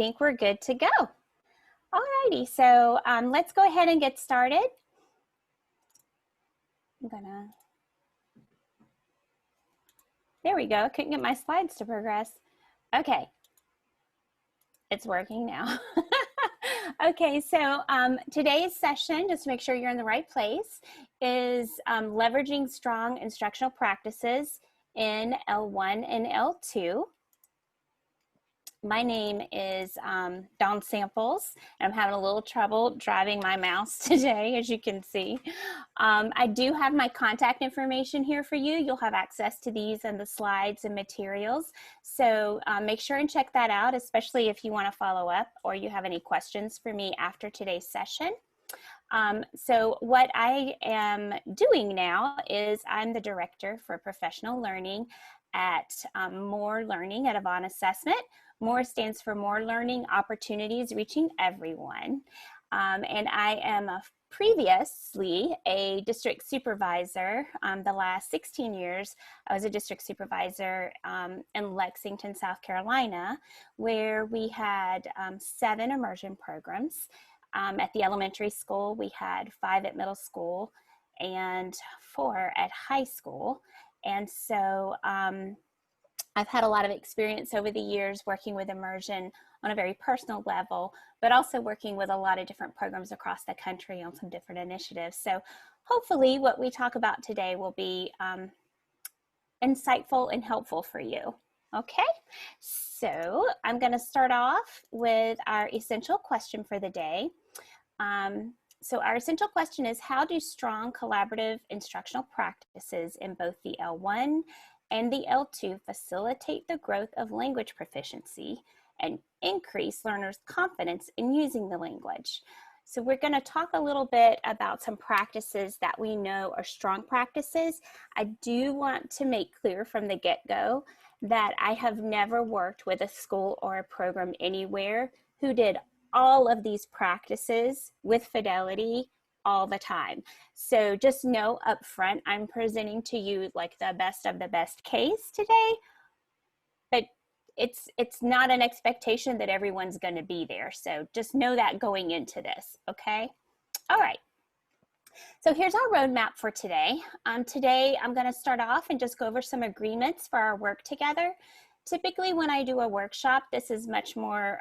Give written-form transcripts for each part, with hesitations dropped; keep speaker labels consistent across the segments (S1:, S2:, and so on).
S1: think we're good to go. Alrighty, so let's go ahead and get started. There we go. I couldn't get my slides to progress. Okay, it's working now. Okay, so today's session, just to make sure you're in the right place, is leveraging strong instructional practices in L1 and L2. My name is dawn.samples, and I'm having a little trouble driving my mouse today, as you can see. I do have my contact information here for you. You'll have access to these and the slides and materials. So make sure and check that out, especially if you want to follow up or you have any questions for me after today's session. So what I am doing now is I'm the Director for Professional Learning at More Learning at Avant Assessment. MORE stands for More Learning Opportunities Reaching Everyone. And I am previously a district supervisor. The last 16 years, I was a district supervisor in Lexington, South Carolina, where we had 7 immersion programs. At the elementary school, we had 5 at middle school and 4 at high school. And so I've had a lot of experience over the years working with immersion on a very personal level, but also working with a lot of different programs across the country on some different initiatives. So hopefully what we talk about today will be insightful and helpful for you. Okay, so I'm going to start off with our essential question for the day. So our essential question is, how do strong collaborative instructional practices in both the L1 and the L2 facilitate the growth of language proficiency and increase learners' confidence in using the language? So we're going to talk a little bit about some practices that we know are strong practices. I do want to make clear from the get-go that I have never worked with a school or a program anywhere who did all of these practices with fidelity all the time. So just know up front, I'm presenting to you like the best of the best case today, but it's not an expectation that everyone's going to be there. So just know that going into this, okay? All right. So here's our roadmap for today. Today, I'm going to start off and just go over some agreements for our work together. Typically, when I do a workshop, this is much more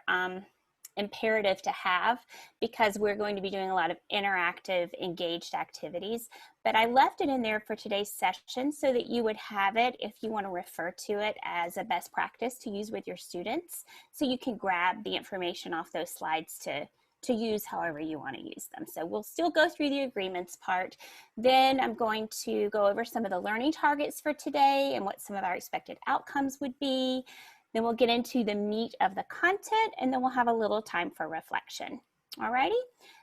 S1: imperative to have because we're going to be doing a lot of interactive, engaged activities. But I left it in there for today's session so that you would have it if you want to refer to it as a best practice to use with your students. So you can grab the information off those slides to use however you want to use them. So we'll still go through the agreements part. Then I'm going to go over some of the learning targets for today and what some of our expected outcomes would be. Then we'll get into the meat of the content, and then we'll have a little time for reflection. Alrighty,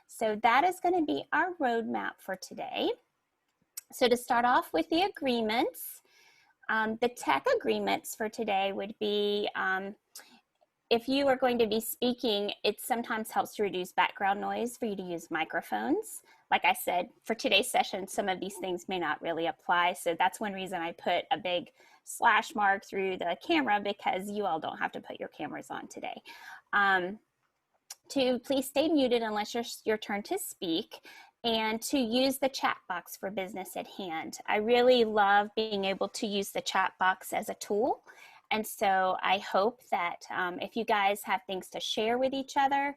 S1: so that is going to be our roadmap for today. So to start off with the agreements, the tech agreements for today would be, if you are going to be speaking, it sometimes helps to reduce background noise for you to use microphones. Like I said, for today's session, some of these things may not really apply. So that's one reason I put a big slash mark through the camera, because you all don't have to put your cameras on today. To please stay muted unless your turn to speak, and to use the chat box for business at hand. I really love being able to use the chat box as a tool. And so I hope that if you guys have things to share with each other,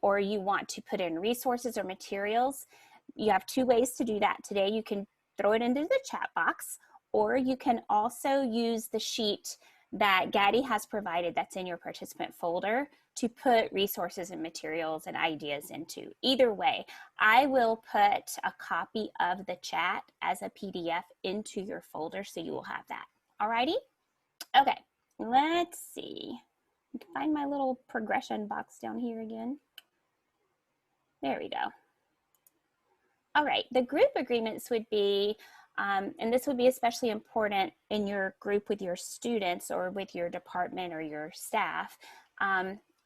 S1: or you want to put in resources or materials, you have 2 ways to do that today. You can throw it into the chat box, or you can also use the sheet that GADII has provided that's in your participant folder to put resources and materials and ideas into. Either way, I will put a copy of the chat as a PDF into your folder, so you will have that. Alrighty? Okay, let's see. I can find my little progression box down here again. There we go. All right, the group agreements would be, and this would be especially important in your group with your students or with your department or your staff.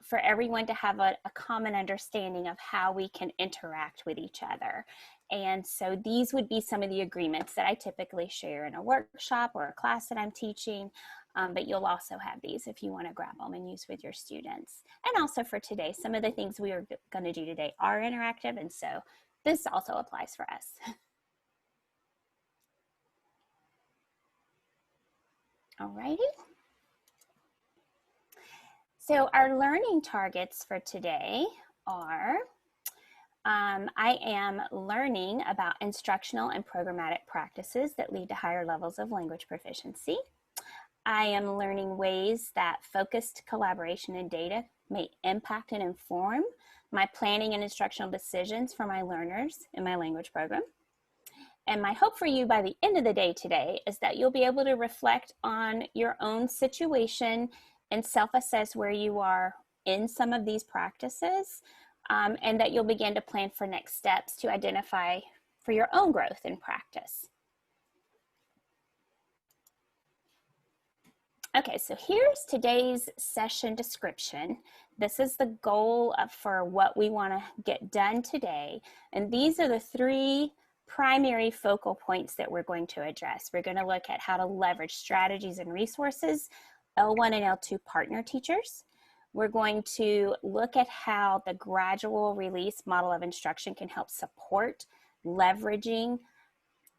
S1: for everyone to have a common understanding of how we can interact with each other. And so these would be some of the agreements that I typically share in a workshop or a class that I'm teaching, but you'll also have these if you want to grab them and use with your students. And also for today, some of the things we are going to do today are interactive, and so this also applies for us. Alrighty. So our learning targets for today are, I am learning about instructional and programmatic practices that lead to higher levels of language proficiency. I am learning ways that focused collaboration and data may impact and inform my planning and instructional decisions for my learners in my language program. And my hope for you by the end of the day today is that you'll be able to reflect on your own situation and self-assess where you are in some of these practices, and that you'll begin to plan for next steps to identify for your own growth in practice. Okay, so here's today's session description. This is the goal for what we want to get done today. And these are the 3 primary focal points that we're going to address. We're going to look at how to leverage strategies and resources, L1 and L2 partner teachers. We're going to look at how the gradual release model of instruction can help support leveraging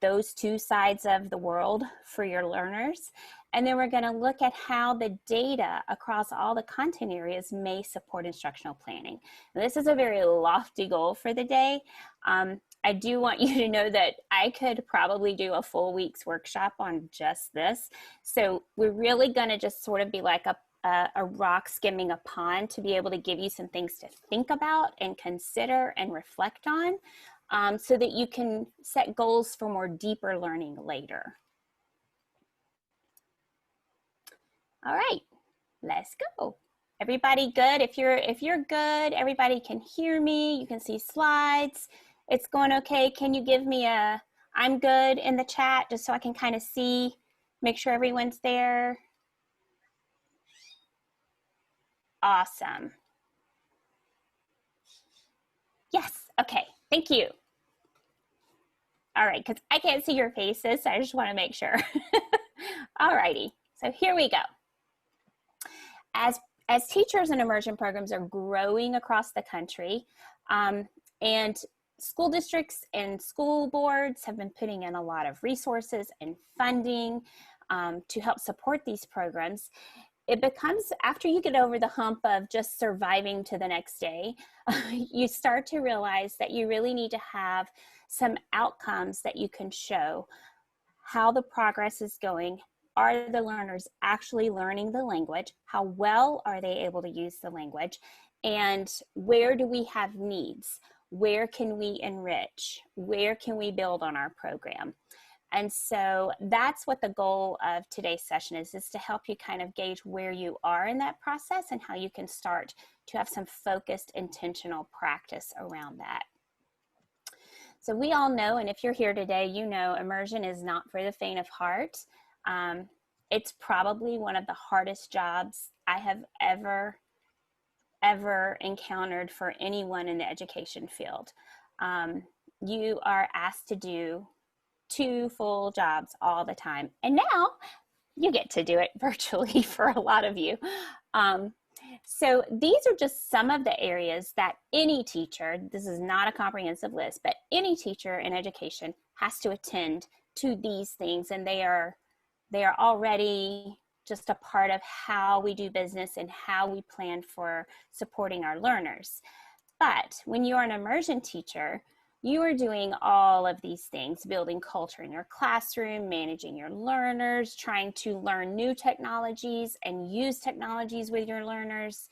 S1: those 2 sides of the world for your learners. And then we're going to look at how the data across all the content areas may support instructional planning. And this is a very lofty goal for the day. I do want you to know that I could probably do a full week's workshop on just this. So we're really going to just sort of be like a rock skimming a pond to be able to give you some things to think about and consider and reflect on, so that you can set goals for more deeper learning later. All right, let's go. Everybody good? If you're good, everybody can hear me, you can see slides, it's going okay. Can you give me a I'm good in the chat just so I can kind of see, make sure everyone's there? Awesome. Yes, okay, thank you. All right, because I can't see your faces, so I just want to make sure. All righty, so here we go. As teachers and immersion programs are growing across the country, and school districts and school boards have been putting in a lot of resources and funding to help support these programs, it becomes, after you get over the hump of just surviving to the next day, you start to realize that you really need to have some outcomes that you can show how the progress is going. Are the learners actually learning the language? How well are they able to use the language? And where do we have needs? Where can we enrich? Where can we build on our program? And so that's what the goal of today's session is to help you kind of gauge where you are in that process and how you can start to have some focused, intentional practice around that. So we all know, and if you're here today, you know immersion is not for the faint of heart. It's probably one of the hardest jobs I have ever encountered for anyone in the education field. You are asked to do 2 full jobs all the time. And now you get to do it virtually for a lot of you. So these are just some of the areas that any teacher, this is not a comprehensive list, but any teacher in education has to attend to these things, and they are already just a part of how we do business and how we plan for supporting our learners. But when you're an immersion teacher, you are doing all of these things, building culture in your classroom, managing your learners, trying to learn new technologies and use technologies with your learners,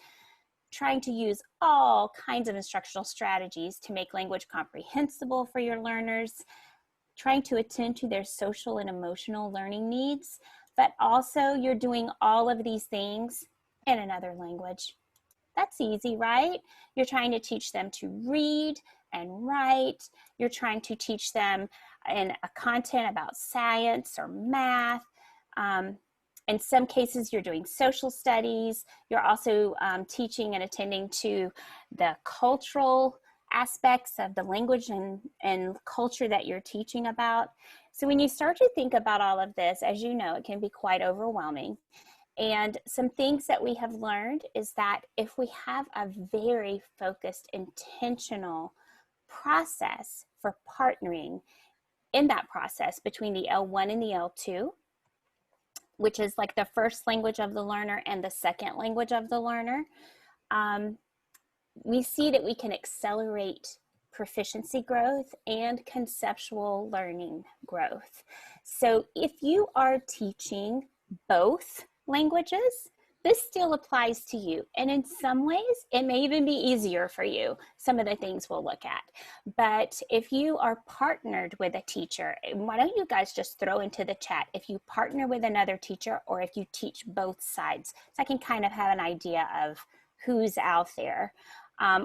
S1: trying to use all kinds of instructional strategies to make language comprehensible for your learners, trying to attend to their social and emotional learning needs, but also you're doing all of these things in another language. That's easy, right? You're trying to teach them to read and write. You're trying to teach them in a content about science or math. In some cases, you're doing social studies. You're also teaching and attending to the cultural aspects of the language and culture that you're teaching about. So when you start to think about all of this, as you know, it can be quite overwhelming. And some things that we have learned is that if we have a very focused, intentional process for partnering in that process between the L1 and the L2, which is like the first language of the learner and the second language of the learner, we see that we can accelerate proficiency growth and conceptual learning growth. So if you are teaching both languages, this still applies to you. And in some ways, it may even be easier for you, some of the things we'll look at. But if you are partnered with a teacher, why don't you guys just throw into the chat if you partner with another teacher or if you teach both sides, so I can kind of have an idea of who's out there.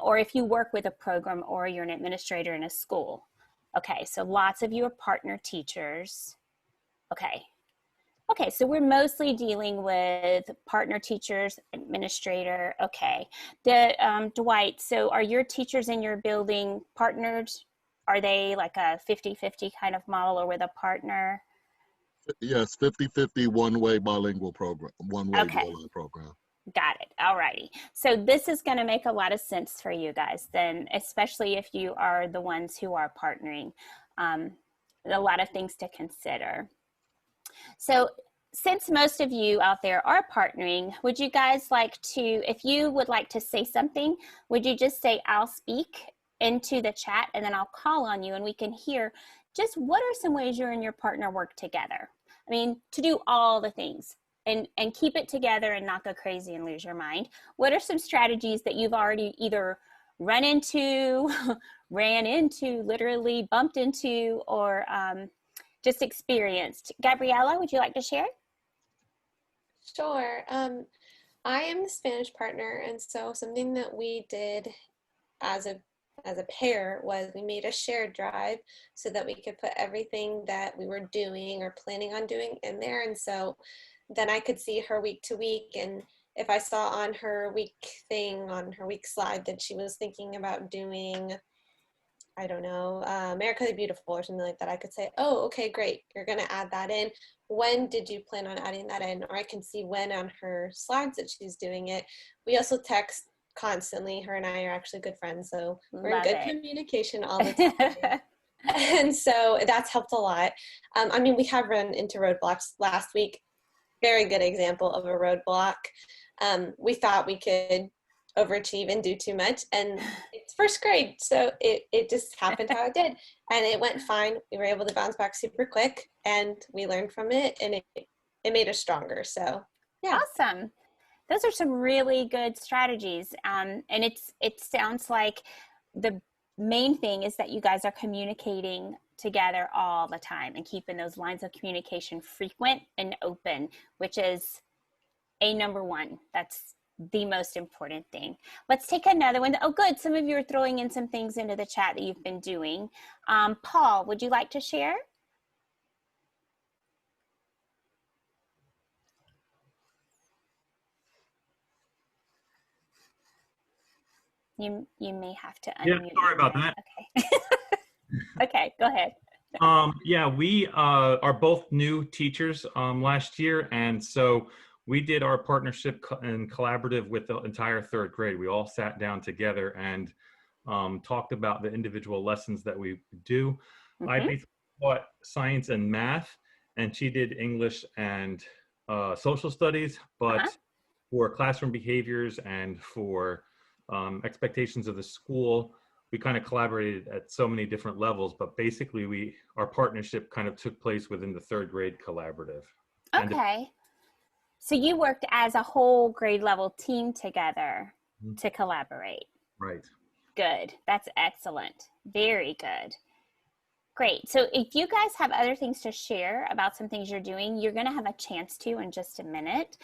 S1: Or if you work with a program or you're an administrator in a school. Okay, so lots of you are partner teachers. Okay, so we're mostly dealing with partner teachers, administrator. Okay, Dwight, so are your teachers in your building partnered? Are they like a 50-50 kind of model or with a partner?
S2: Yes, 50-50 one-way bilingual program, one-way
S1: Okay.
S2: program.
S1: Got it. All righty. So this is going to make a lot of sense for you guys then, especially if you are the ones who are partnering. A lot of things to consider. So since most of you out there are partnering, would you guys like to, if you would like to say something, would you just say, I'll speak into the chat and then I'll call on you and we can hear just what are some ways you and your partner work together? I mean, to do all the things and keep it together and not go crazy and lose your mind. What are some strategies that you've already either run into, ran into, literally bumped into, or just experienced? Gabriella, would you like to share?
S3: Sure. I am the Spanish partner, and so something that we did as a pair was we made a shared drive so that we could put everything that we were doing or planning on doing in there. And so then I could see her week to week, and if I saw on her week thing, on her week slide, that she was thinking about doing, I don't know, America the Beautiful or something like that, I could say, oh, okay, great, you're going to add that in. When did you plan on adding that in? Or I can see when on her slides that she's doing it. We also text constantly. Her and I are actually good friends, so we're in good communication all the time. And so that's helped a lot. I mean, we have run into roadblocks last week. Very good example of a roadblock. We thought we could overachieve and do too much, and it's first grade, so it just happened how it did, and it went fine. We were able to bounce back super quick, and we learned from it, and it made us stronger. So yeah.
S1: Awesome. Those are some really good strategies, and it sounds like the main thing is that you guys are communicating together all the time and keeping those lines of communication frequent and open, which is a number one. That's the most important thing. Let's take another one. Oh, good. Some of you are throwing in some things into the chat that you've been doing. Paul, would you like to share? You may have to unmute.
S4: Yeah, sorry about that.
S1: Okay. Okay, go ahead.
S4: Yeah, we are both new teachers last year, and so we did our partnership and collaborative with the entire third grade. We all sat down together and talked about the individual lessons that we do. Mm-hmm. I basically taught science and math, and she did English and social studies, but for classroom behaviors and for expectations of the school, we kind of collaborated at so many different levels, but basically our partnership kind of took place within the third grade collaborative.
S1: Okay. So you worked as a whole grade level team together to collaborate.
S4: Right.
S1: Good. That's excellent. Very good. Great. So if you guys have other things to share about some things you're doing, you're going to have a chance to in just a minute,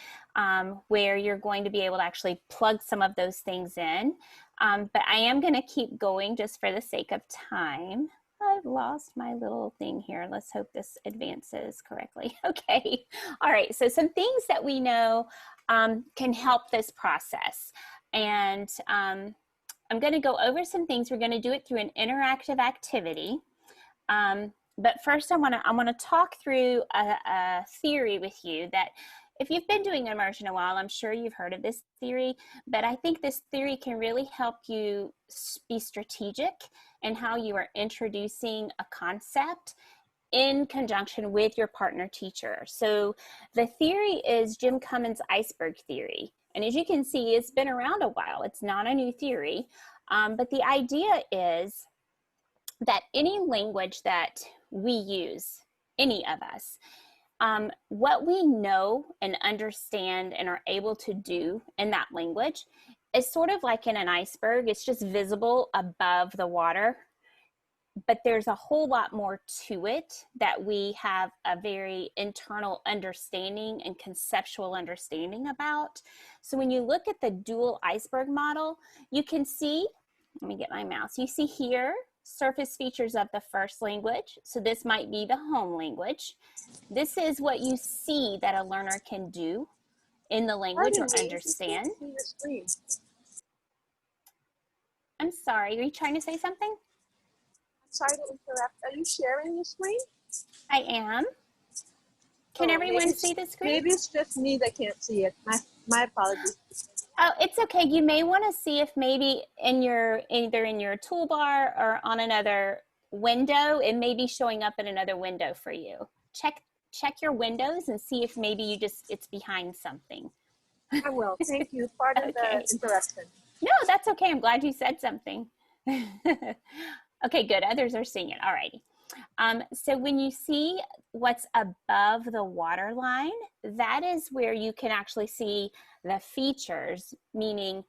S1: where you're going to be able to actually plug some of those things in. But I am going to keep going just for the sake of time. I've lost my little thing here. Let's hope this advances correctly. Okay. All right. So some things that we know can help this process. And I'm going to go over some things. We're going to do it through an interactive activity. But first I want to talk through a theory with you that if you've been doing immersion a while, I'm sure you've heard of this theory, but I think this theory can really help you be strategic in how you are introducing a concept in conjunction with your partner teacher. So the theory is Jim Cummins' Iceberg theory. And as you can see, it's been around a while. It's not a new theory, but the idea is that any language that we use, any of us, what we know and understand and are able to do in that language is sort of like in an iceberg. It's just visible above the water, but there's a whole lot more to it that we have a very internal understanding and conceptual understanding about. So when you look at the dual iceberg model, you can see, let me get my mouse, you see here surface features of the first language. So this might be the home language. This is what you see that a learner can do in the language or understand. I'm sorry, are you trying to say something?
S5: I'm sorry to interrupt. Are you sharing your screen?
S1: I am. Can everyone see the screen?
S5: Maybe it's just me that can't see it. My apologies.
S1: Oh, it's okay. You may want to see if maybe either in your toolbar or on another window, it may be showing up in another window for you. Check your windows and see if maybe it's behind something.
S5: I will. Thank you. Pardon the interruption.
S1: No, that's okay. I'm glad you said something. Okay, good. Others are seeing it. All righty. So when you see what's above the water line, that is where you can actually see the features, meaning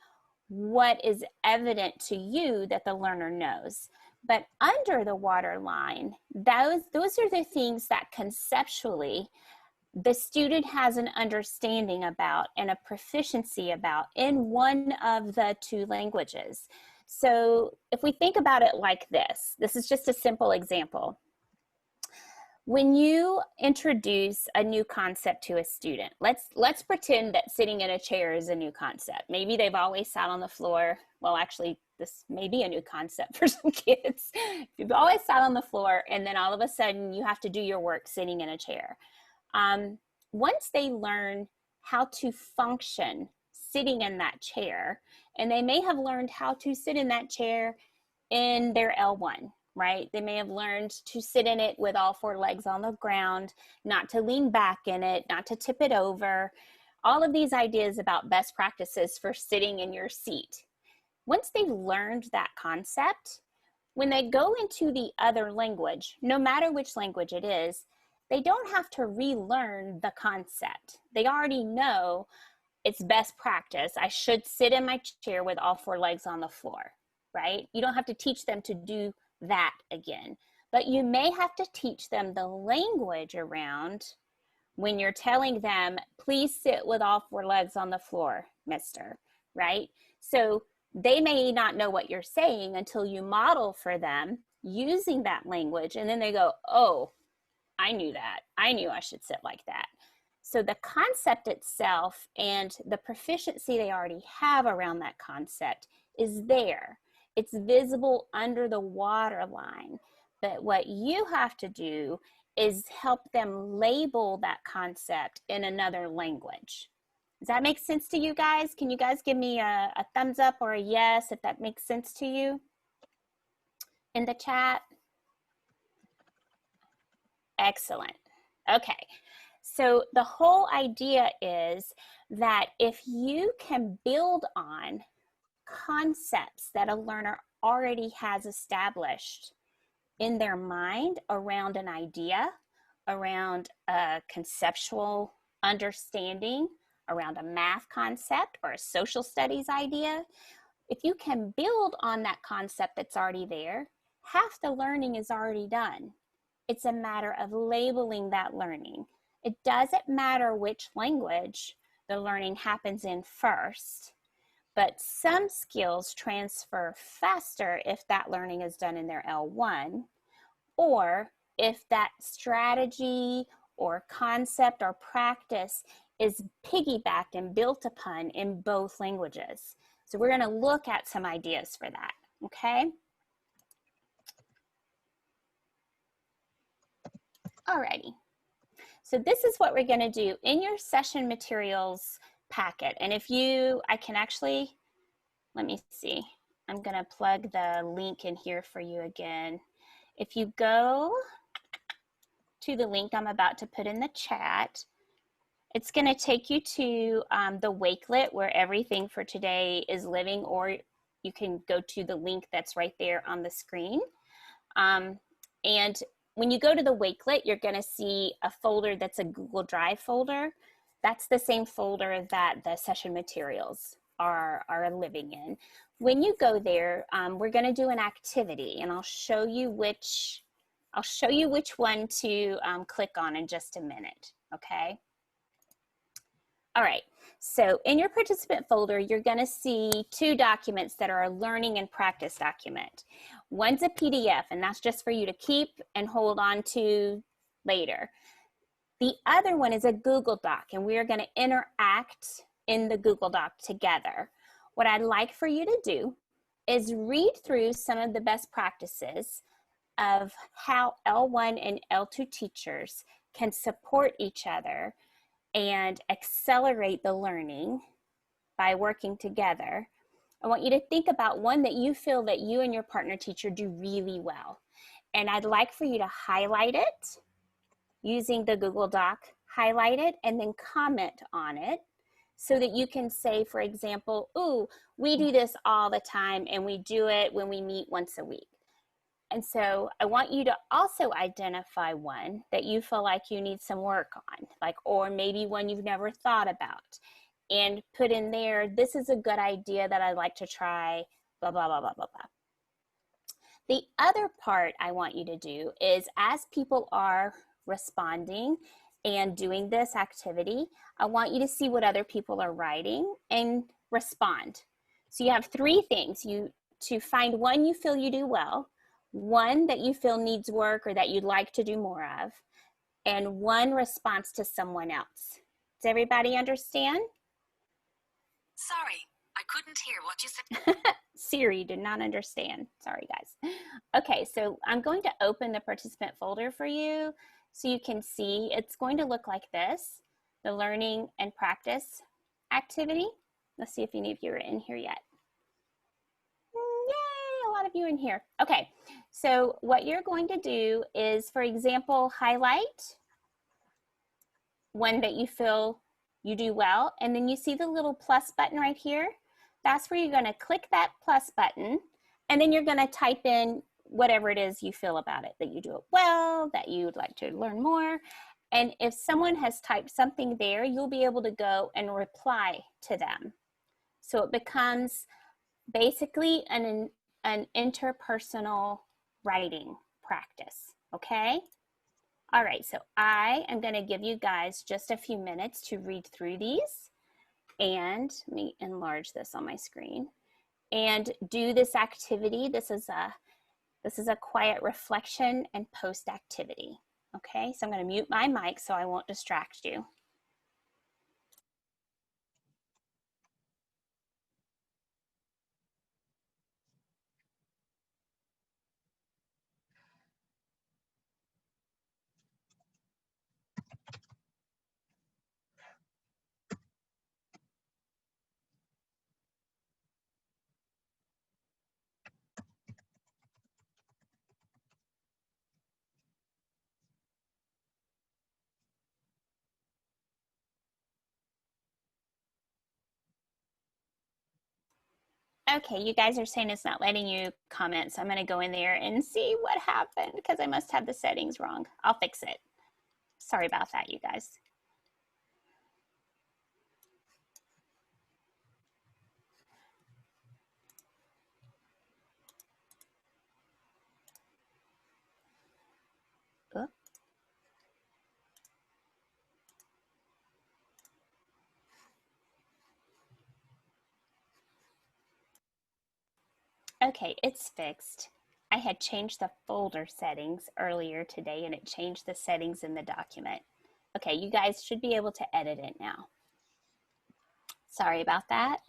S1: what is evident to you that the learner knows. But under the water line, those are the things that conceptually the student has an understanding about and a proficiency about in one of the two languages. So if we think about it like this is just a simple example. When you introduce a new concept to a student, let's pretend that sitting in a chair is a new concept. Maybe they've always sat on the floor. Well, actually, this may be a new concept for some kids. You've always sat on the floor, and then all of a sudden you have to do your work sitting in a chair. Once they learn how to function sitting in that chair, and they may have learned how to sit in that chair in their L1, right? They may have learned to sit in it with all four legs on the ground, not to lean back in it, not to tip it over. All of these ideas about best practices for sitting in your seat. Once they've learned that concept, when they go into the other language, no matter which language it is, they don't have to relearn the concept. They already know it's best practice. I should sit in my chair with all four legs on the floor, right? You don't have to teach them to do that again, but you may have to teach them the language around when you're telling them, please sit with all four legs on the floor, mister, right? So they may not know what you're saying until you model for them using that language, and then they go, oh, I knew that. I knew I should sit like that. So the concept itself and the proficiency they already have around that concept is there. It's visible under the water line. But what you have to do is help them label that concept in another language. Does that make sense to you guys? Can you guys give me a thumbs up or a yes if that makes sense to you in the chat? Excellent. Okay. So the whole idea is that if you can build on concepts that a learner already has established in their mind around an idea, around a conceptual understanding, around a math concept or a social studies idea, if you can build on that concept that's already there, half the learning is already done. It's a matter of labeling that learning. It doesn't matter which language the learning happens in first, but some skills transfer faster if that learning is done in their L1, or if that strategy or concept or practice is piggybacked and built upon in both languages. So we're going to look at some ideas for that, okay? Alrighty. So this is what we're going to do in your session materials packet. And if you, I can actually, let me see. I'm going to plug the link in here for you again. If you go to the link I'm about to put in the chat, it's going to take you to the Wakelet where everything for today is living, or you can go to the link that's right there on the screen. And when you go to the Wakelet, you're going to see a folder that's a Google Drive folder. That's the same folder that the session materials are living in. When you go there, we're going to do an activity, and I'll show you which one to click on in just a minute, okay? All right, so in your participant folder, you're going to see two documents that are a learning and practice document. One's a PDF, and that's just for you to keep and hold on to later. The other one is a Google Doc, and we are going to interact in the Google Doc together. What I'd like for you to do is read through some of the best practices of how L1 and L2 teachers can support each other and accelerate the learning by working together. I want you to think about one that you feel that you and your partner teacher do really well. And I'd like for you to highlight it using the Google Doc, highlight it, and then comment on it so that you can say, for example, ooh, we do this all the time and we do it when we meet once a week. And so I want you to also identify one that you feel like you need some work on, like, or maybe one you've never thought about, and put in there, this is a good idea that I'd like to try, blah, blah, blah, blah, blah, blah. The other part I want you to do is, as people are responding and doing this activity, I want you to see what other people are writing and respond. So you have three things. To find one you feel you do well, one that you feel needs work or that you'd like to do more of, and one response to someone else. Does everybody understand?
S6: Sorry, I couldn't hear what you said.
S1: Siri did not understand. Sorry, guys. Okay, so I'm going to open the participant folder for you so you can see. It's going to look like this, the learning and practice activity. Let's see if any of you are in here yet. Yay, a lot of you in here. Okay, so what you're going to do is, for example, highlight one that you feel you do well, and then you see the little plus button right here. That's where you're going to click that plus button, and then you're going to type in whatever it is you feel about it, that you do it well, that you would like to learn more. And if someone has typed something there, you'll be able to go and reply to them. So it becomes basically an interpersonal writing practice, okay? All right, so I am going to give you guys just a few minutes to read through these, and let me enlarge this on my screen and do this activity. This is a quiet reflection and post activity. Okay, so I'm going to mute my mic so I won't distract you. Okay, you guys are saying it's not letting you comment, so I'm going to go in there and see what happened because I must have the settings wrong. I'll fix it. Sorry about that, you guys. Oops. Okay, it's fixed. I had changed the folder settings earlier today and it changed the settings in the document. Okay, you guys should be able to edit it now. Sorry about that.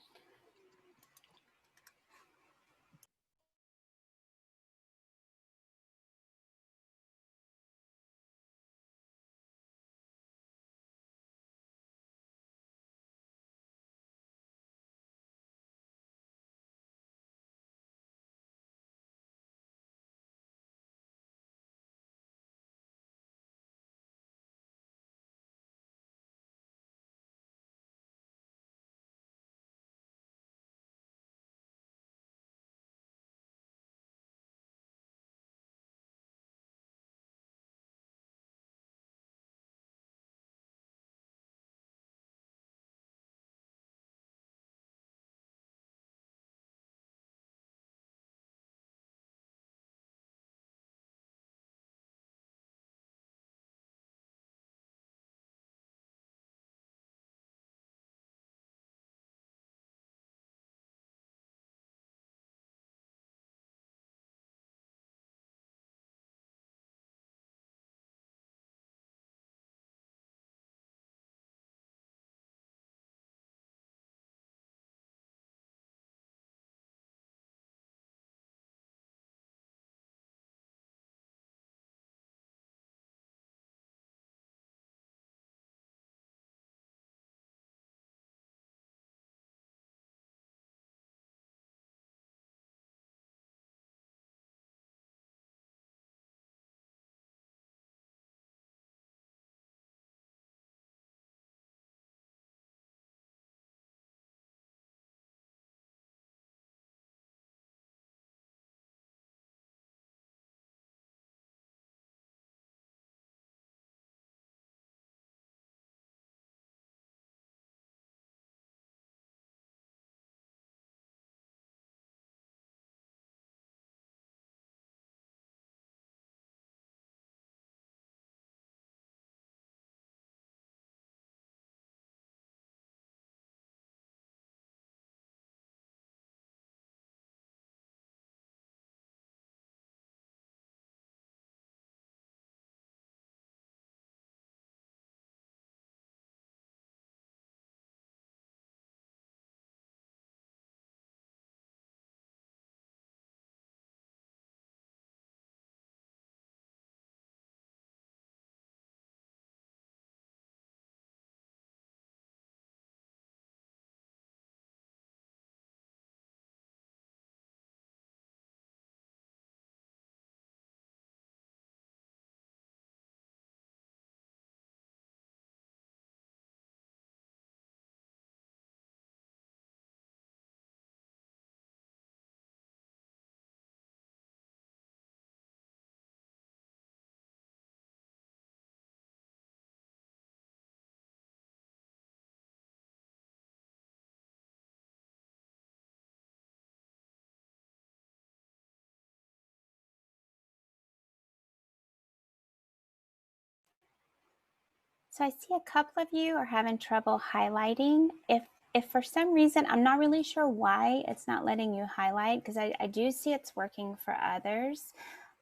S1: So I see a couple of you are having trouble highlighting. If for some reason, I'm not really sure why it's not letting you highlight, because I do see it's working for others.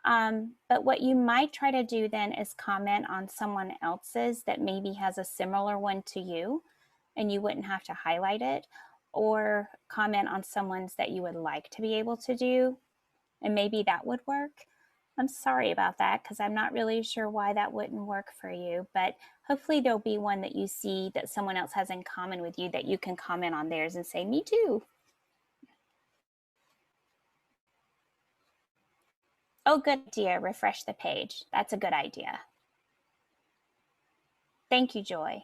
S1: But what you might try to do then is comment on someone else's that maybe has a similar one to you, and you wouldn't have to highlight it, or comment on someone's that you would like to be able to do, and maybe that would work. I'm sorry about that because I'm not really sure why that wouldn't work for you, but hopefully there'll be one that you see that someone else has in common with you that you can comment on theirs and say, me too. Oh, good idea. Refresh the page. That's a good idea. Thank you, Joy.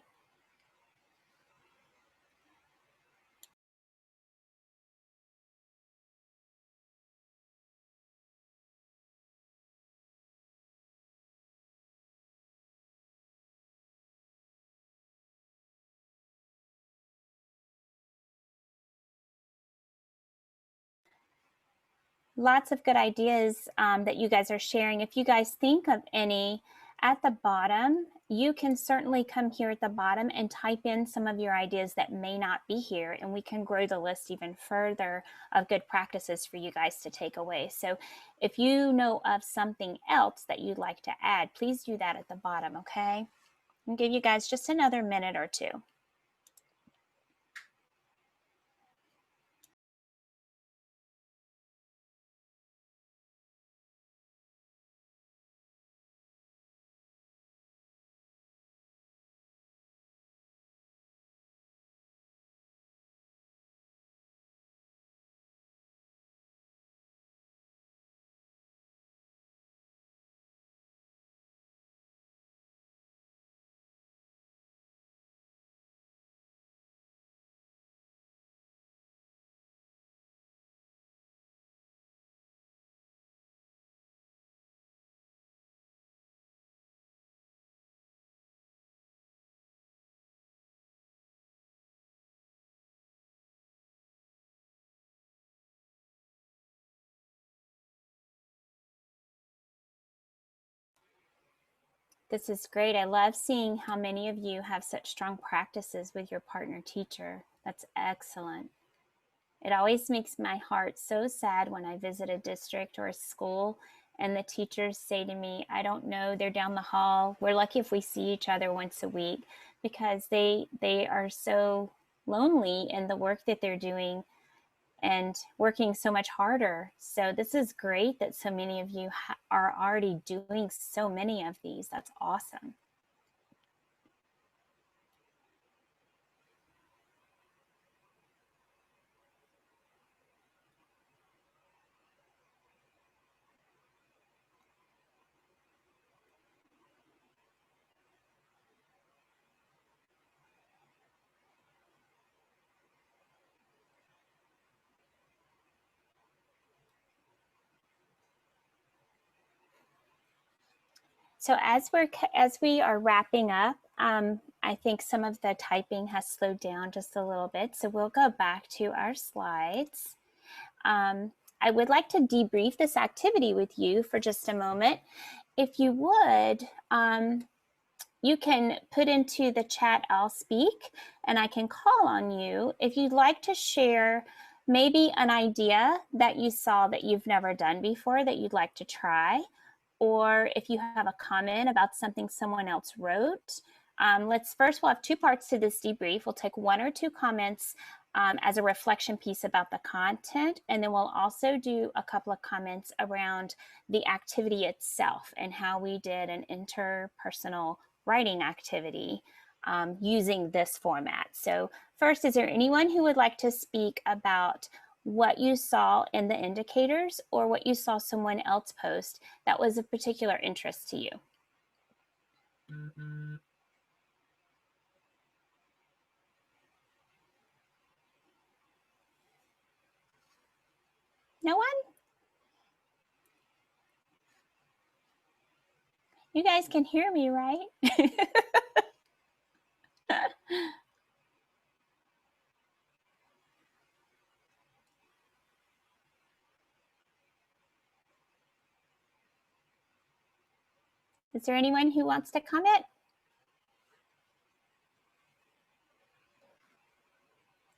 S1: Lots of good ideas that you guys are sharing. If you guys think of any at the bottom, you can certainly come here at the bottom and type in some of your ideas that may not be here, and we can grow the list even further of good practices for you guys to take away. So if you know of something else that you'd like to add, please do that at the bottom, okay? I'll give you guys just another minute or two. This is great. I love seeing how many of you have such strong practices with your partner teacher. That's excellent. It always makes my heart so sad when I visit a district or a school and the teachers say to me, I don't know, they're down the hall. We're lucky if we see each other once a week, because they are so lonely in the work that they're doing and working so much harder. So this is great that so many of you are already doing so many of these. That's awesome. So as we are wrapping up, I think some of the typing has slowed down just a little bit. So we'll go back to our slides. I would like to debrief this activity with you for just a moment. If you would, you can put into the chat, I'll speak, and I can call on you if you'd like to share maybe an idea that you saw that you've never done before that you'd like to try, or if you have a comment about something someone else wrote. We'll have two parts to this debrief. We'll take one or two comments as a reflection piece about the content, and then we'll also do a couple of comments around the activity itself and how we did an interpersonal writing activity using this format. So first, is there anyone who would like to speak about what you saw in the indicators or what you saw someone else post that was of particular interest to you? No one? You guys can hear me, right? Is there anyone who wants to comment?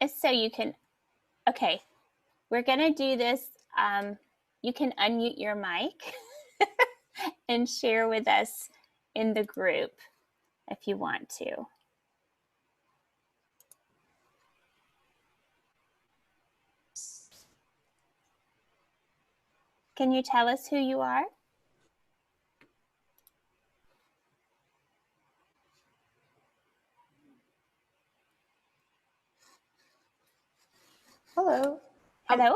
S1: If so, you can, okay, we're gonna do this. You can unmute your mic and share with us in the group if you want to. Can you tell us who you are?
S5: Hello.
S1: Hello?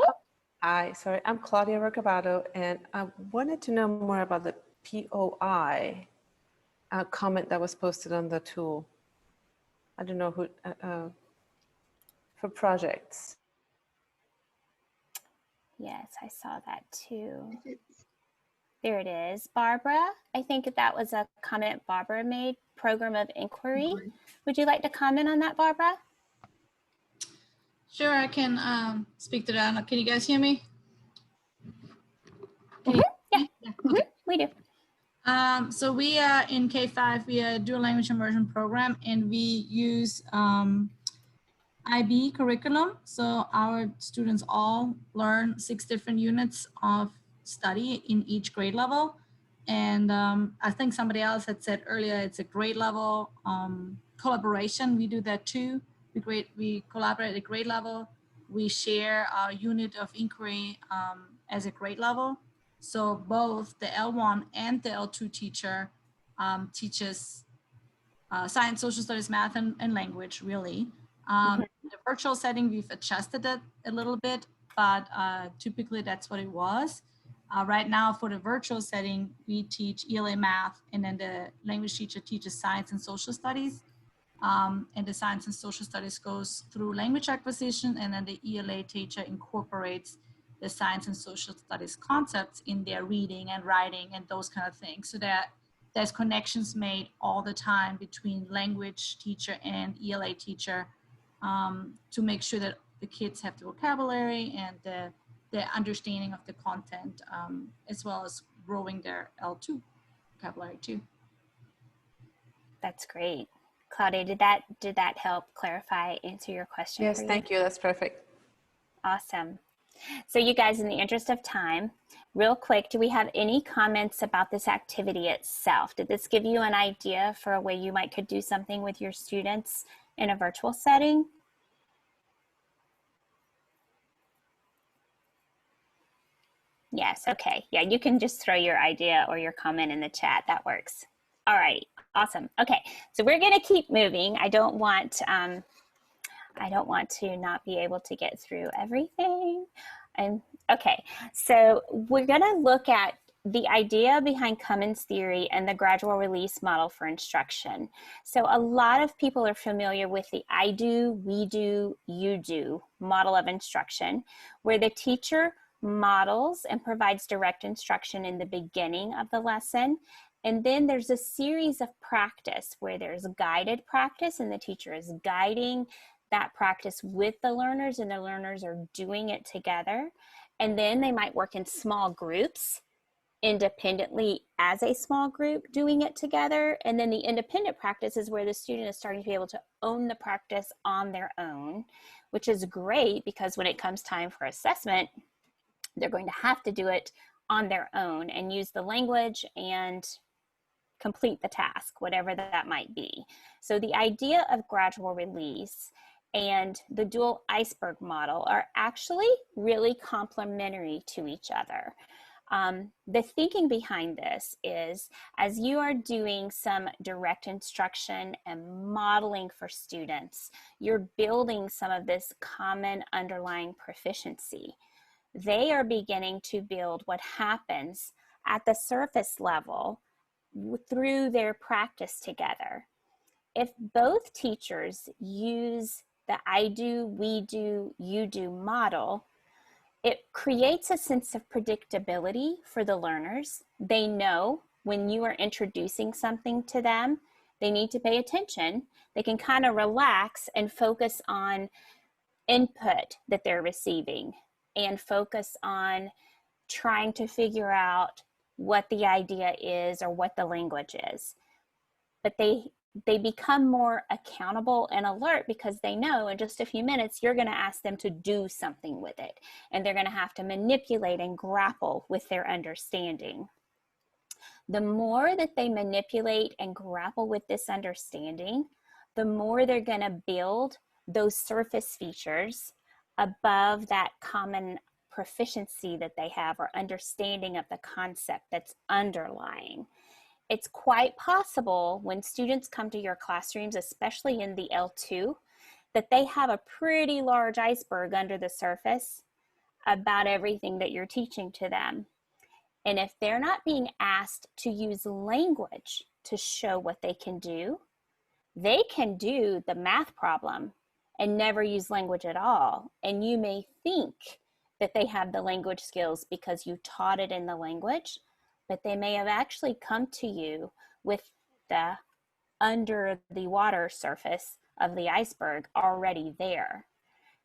S5: Hi, sorry, I'm Claudia Rocabado, and I wanted to know more about the POI comment that was posted on the tool. I don't know who, for projects.
S1: Yes, I saw that too. There it is. Barbara, I think that was a comment Barbara made, program of inquiry. Would you like to comment on that, Barbara?
S7: Sure, I can speak to that. Can you guys hear me?
S1: Yeah, we do.
S7: So we in K5, we are dual language immersion program, and we use IB curriculum. So our students all learn 6 different units of study in each grade level. And I think somebody else had said earlier, it's a grade level collaboration. We do that too. We collaborate at grade level. We share our unit of inquiry as a grade level. So both the L1 and the L2 teacher teaches science, social studies, math, and language, really. In the virtual setting, we've adjusted it a little bit, but typically that's what it was. Right now, for the virtual setting, we teach ELA math, and then the language teacher teaches science and social studies. And the science and social studies goes through language acquisition, and then the ELA teacher incorporates the science and social studies concepts in their reading and writing and those kind of things, so that there's connections made all the time between language teacher and ELA teacher to make sure that the kids have the vocabulary and the understanding of the content, as well as growing their L2 vocabulary too.
S1: That's great. Claudia, did that help clarify, answer your question?
S5: Yes, thank you. That's perfect.
S1: Awesome. So you guys, in the interest of time, real quick, do we have any comments about this activity itself? Did this give you an idea for a way you might could do something with your students in a virtual setting? Yes, okay. Yeah, you can just throw your idea or your comment in the chat. That works. All right, awesome. Okay, so we're gonna keep moving. I don't want to not be able to get through everything. And okay, so we're gonna look at the idea behind Cummins theory and the gradual release model for instruction. So a lot of people are familiar with the I do, we do, you do model of instruction, where the teacher models and provides direct instruction in the beginning of the lesson. And then there's a series of practice where there's guided practice and the teacher is guiding that practice with the learners and the learners are doing it together. And then they might work in small groups independently as a small group doing it together. And then the independent practice is where the student is starting to be able to own the practice on their own, which is great because when it comes time for assessment, they're going to have to do it on their own and use the language and complete the task, whatever that might be. So the idea of gradual release and the dual Iceberg model are actually really complementary to each other. The thinking behind this is, as you are doing some direct instruction and modeling for students, you're building some of this common underlying proficiency. They are beginning to build what happens at the surface level through their practice together. If both teachers use the I do, we do, you do model, it creates a sense of predictability for the learners. They know when you are introducing something to them, they need to pay attention. They can kind of relax and focus on input that they're receiving and focus on trying to figure out what the idea is or what the language is. But they become more accountable and alert because they know in just a few minutes you're going to ask them to do something with it, and they're going to have to manipulate and grapple with their understanding. The more that they manipulate and grapple with this understanding, the more they're going to build those surface features above that common proficiency that they have or understanding of the concept that's underlying. It's quite possible when students come to your classrooms, especially in the L2, that they have a pretty large iceberg under the surface about everything that you're teaching to them. And if they're not being asked to use language to show what they can do the math problem and never use language at all. And you may think that they have the language skills because you taught it in the language, but they may have actually come to you with the under the water surface of the iceberg already there.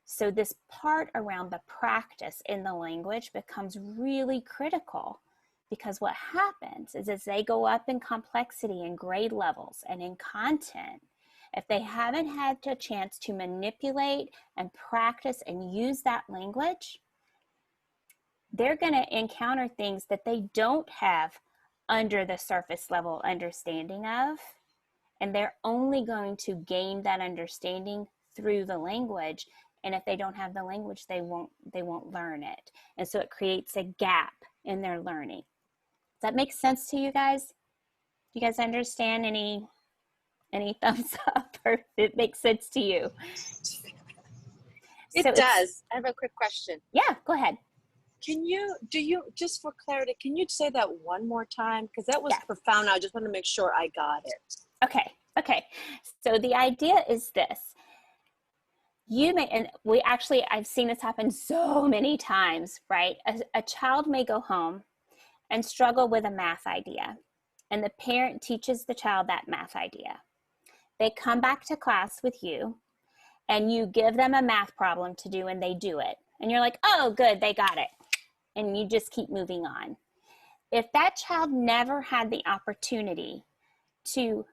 S1: So this part around the practice in the language becomes really critical because what happens is as they go up in complexity and grade levels and in content, if they haven't had a chance to manipulate and practice and use that language, they're going to encounter things that they don't have under the surface level understanding of, and they're only going to gain that understanding through the language. And if they don't have the language, they won't learn it. And so it creates a gap in their learning. Does that make sense to you guys? Do you guys understand? Any thumbs up, or if it makes sense to you?
S8: It does. I have a quick question.
S1: Yeah, go ahead.
S8: Just for clarity, can you say that one more time? Because that was profound. I just want to make sure I got it.
S1: Okay. So the idea is this. I've seen this happen so many times, right? A child may go home and struggle with a math idea, and the parent teaches the child that math idea. They come back to class with you, and you give them a math problem to do, and they do it. And you're like, oh, good, they got it. And you just keep moving on. If that child never had the opportunity to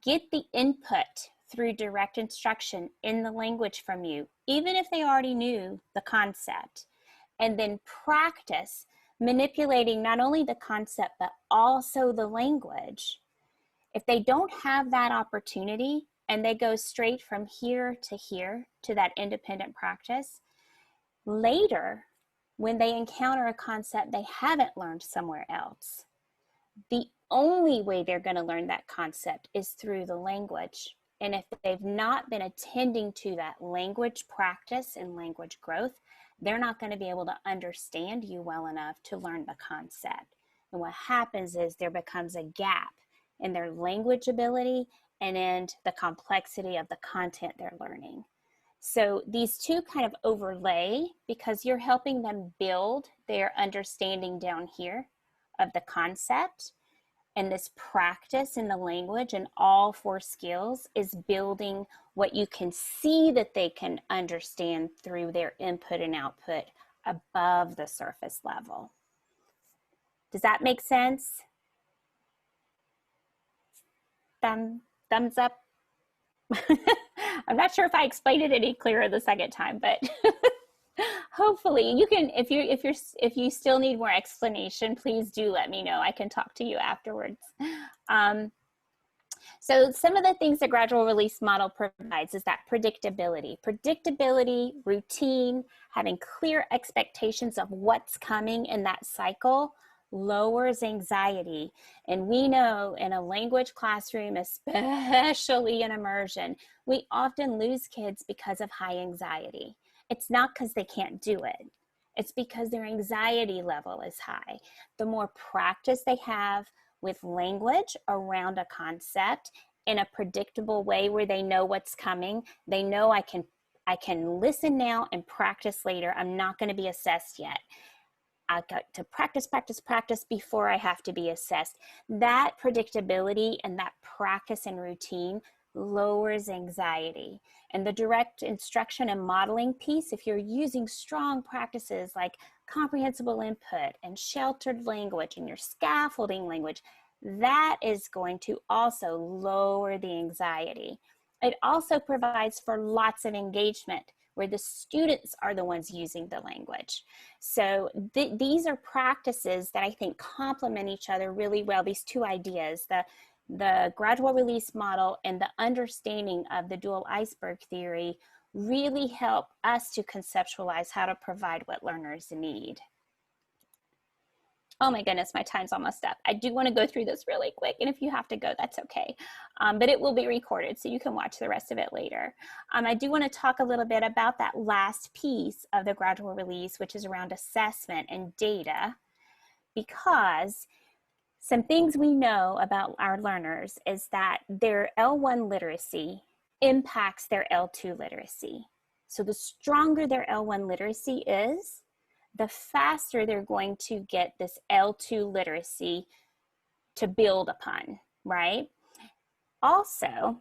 S1: get the input through direct instruction in the language from you, even if they already knew the concept, and then practice manipulating not only the concept, but also the language, if they don't have that opportunity and they go straight from here to that independent practice, later, when they encounter a concept they haven't learned somewhere else, the only way they're going to learn that concept is through the language. And if they've not been attending to that language practice and language growth, they're not going to be able to understand you well enough to learn the concept. And what happens is there becomes a gap in their language ability and in the complexity of the content they're learning. So these two kind of overlay because you're helping them build their understanding down here of the concept. And this practice in the language and all 4 skills is building what you can see that they can understand through their input and output above the surface level. Does that make sense? Thumbs up. I'm not sure if I explained it any clearer the second time, but hopefully you can, if you still need more explanation, please do let me know. I can talk to you afterwards. So some of the things the gradual release model provides is that predictability, routine, having clear expectations of what's coming in that cycle lowers anxiety. And we know in a language classroom, especially in immersion, we often lose kids because of high anxiety. It's not because they can't do it. It's because their anxiety level is high. The more practice they have with language around a concept in a predictable way where they know what's coming, they know I can listen now and practice later. I'm not going to be assessed yet. I've got to practice before I have to be assessed. That predictability and that practice and routine lowers anxiety. And the direct instruction and modeling piece, if you're using strong practices like comprehensible input and sheltered language and your scaffolding language, that is going to also lower the anxiety. It also provides for lots of engagement where the students are the ones using the language. So these are practices that I think complement each other really well, these two ideas, the gradual release model and the understanding of the dual iceberg theory really help us to conceptualize how to provide what learners need. Oh my goodness, my time's almost up. I do want to go through this really quick, and if you have to go, that's okay. But it will be recorded, so you can watch the rest of it later. I do want to talk a little bit about that last piece of the gradual release, which is around assessment and data, because some things we know about our learners is that their L1 literacy impacts their L2 literacy. So the stronger their L1 literacy is, the faster they're going to get this L2 literacy to build upon, right? Also,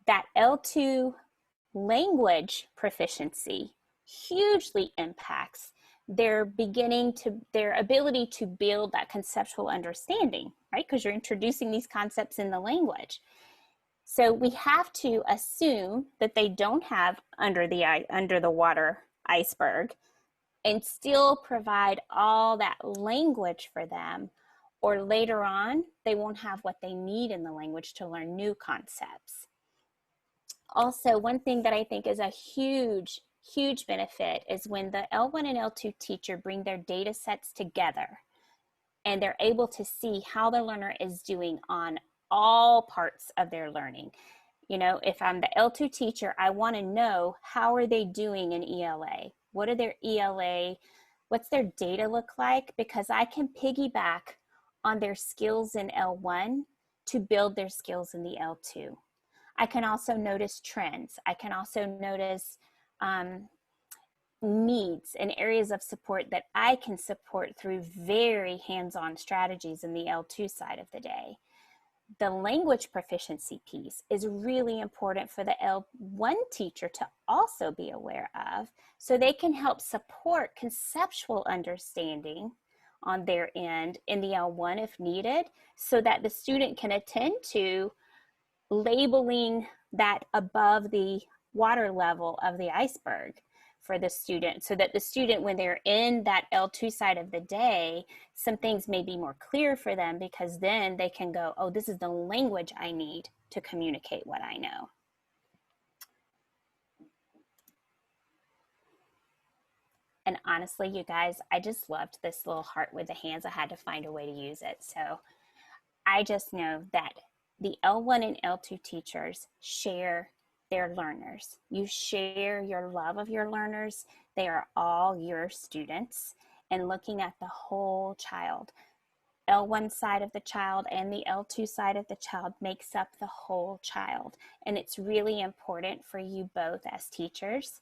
S1: that L2 language proficiency hugely impacts their ability to build that conceptual understanding, right? Because you're introducing these concepts in the language. So we have to assume that they don't have under the water iceberg and still provide all that language for them, or later on, they won't have what they need in the language to learn new concepts. Also, one thing that I think is a huge benefit is when the L1 and L2 teacher bring their data sets together and they're able to see how the learner is doing on all parts of their learning. You know, if I'm the L2 teacher, I want to know how are they doing in ELA? What are their ELA? What's their data look like? Because I can piggyback on their skills in L1 to build their skills in the L2. I can also notice trends. I can also notice needs and areas of support that I can support through very hands-on strategies in the L2 side of the day. The language proficiency piece is really important for the L1 teacher to also be aware of, so they can help support conceptual understanding on their end in the L1 if needed, so that the student can attend to labeling that above the water level of the iceberg for the student, so that the student, when they're in that L2 side of the day, some things may be more clear for them, because then they can go, oh, this is the language I need to communicate what I know. And honestly, you guys, I just loved this little heart with the hands. I had to find a way to use it. So I just know that the L1 and L2 teachers share their learners. You share your love of your learners. They are all your students, and looking at the whole child. L1 side of the child and the L2 side of the child makes up the whole child. And it's really important for you both as teachers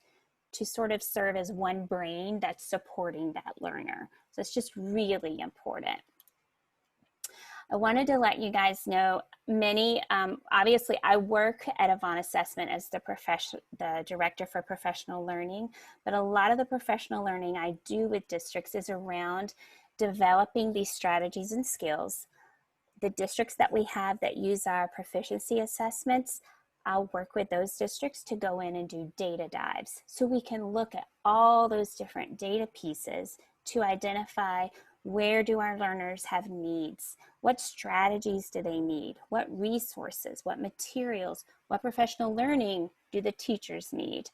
S1: to sort of serve as one brain that's supporting that learner. So it's just really important. I wanted to let you guys know obviously I work at Avant Assessment as the director for professional learning, but a lot of the professional learning I do with districts is around developing these strategies and skills. The districts that we have that use our proficiency assessments, I'll work with those districts to go in and do data dives, so we can look at all those different data pieces to identify where do our learners have needs, what strategies do they need, what resources, what materials, what professional learning do the teachers need.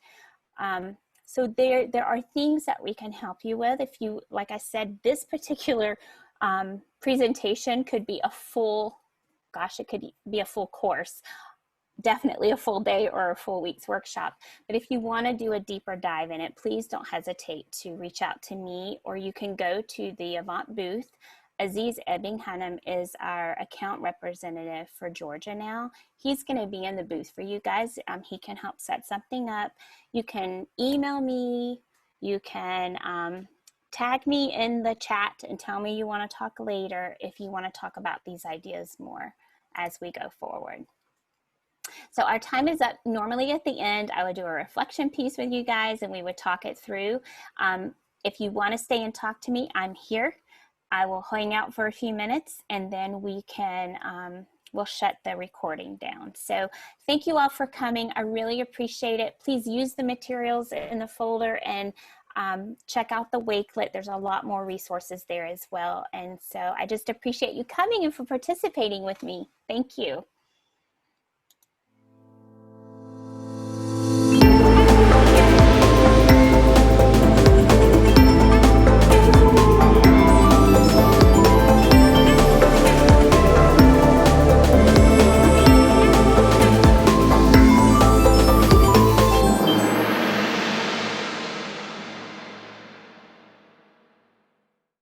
S1: So there are things that we can help you with. If you, like I said, this particular presentation could be a full, it could be a full course, definitely a full day or a full week's workshop. But if you want to do a deeper dive in it, please don't hesitate to reach out to me, or you can go to the Avant booth. Aziz Ebbinghanem is our account representative for Georgia now. He's going to be in the booth for you guys. He can help set something up. You can email me. You can tag me in the chat and tell me you want to talk later if you want to talk about these ideas more as we go forward. So our time is up. Normally at the end, I would do a reflection piece with you guys and we would talk it through. If you want to stay and talk to me, I'm here. I will hang out for a few minutes and then we can, we'll shut the recording down. So thank you all for coming. I really appreciate it. Please use the materials in the folder and check out the Wakelet. There's a lot more resources there as well. And so I just appreciate you coming and for participating with me. Thank you.